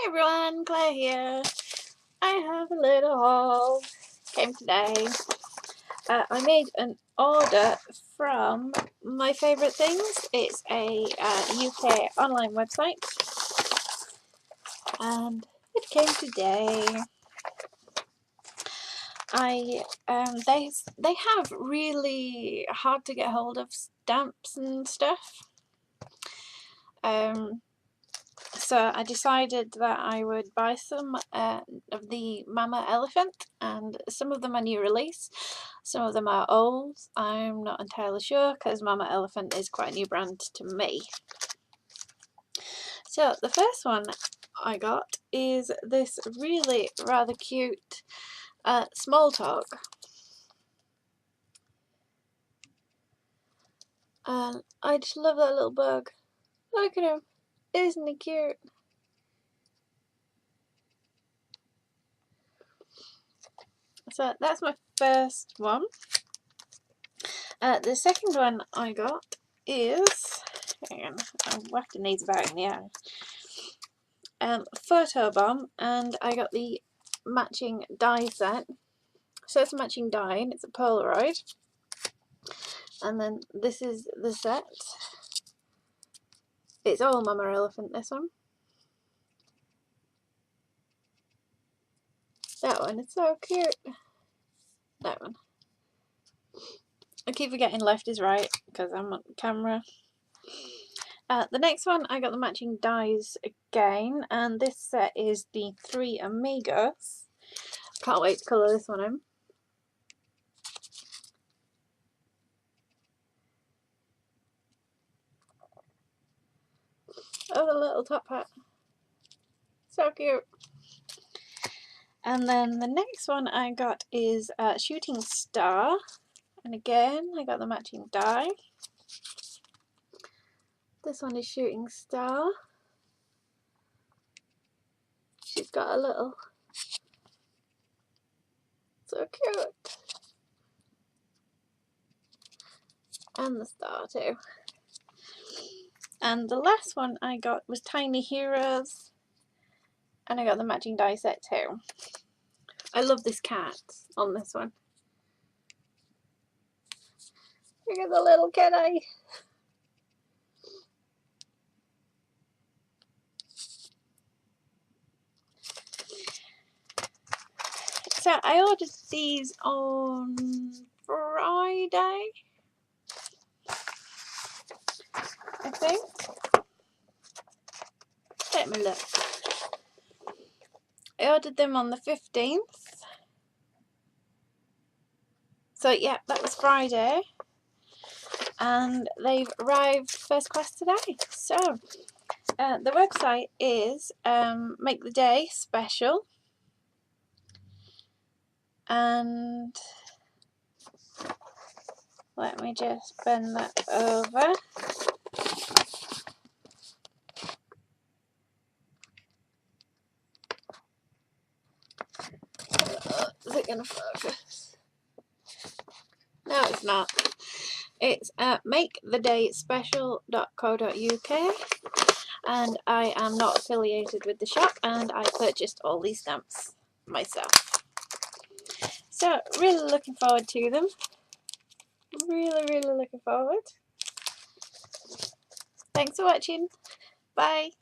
everyone, Claire here. I have a little haul. Came today. I made an order from My Favourite Things. It's a UK online website, and it came today. They have really hard to get hold of stamps and stuff. So I decided that I would buy some of the Mama Elephant, and some of them are new release, some of them are old. I'm not entirely sure because Mama Elephant is quite a new brand to me. So the first one I got is this really rather cute small talk. And I just love that little bug. Look at him. Isn't he cute? So that's my first one. The second one I got is, hang on, I'm whacking these about in the air, Photo Bomb, and I got the matching die set. So it's a matching die and it's a Polaroid. And then this is the set. It's all Mama Elephant, this one. That one is so cute. That one. I keep forgetting left is right because I'm on camera. The next one, I got the matching dies again, and this set is the 3 Amigos. Can't wait to colour this one in. Oh, the little top hat. So cute. And then the next one I got is Shooting Star. And again, I got the matching die. This one is Shooting Star. She's got a little... So cute. And the star too. And the last one I got was Tiny Heroes. And I got the matching die set too. I love this cat on this one. Look at the little kitty. So I ordered these on Friday, I think. Let me look. I ordered them on the 15th. So yeah, that was Friday. And they've arrived first class today. So the website is Make the Day Special. And let me just bend that over. Is it going to focus? No, it's not. It's maketheDaySpecial.co.uk, and I am not affiliated with the shop, and I purchased all these stamps myself. So really looking forward to them. Really looking forward. Thanks for watching. Bye.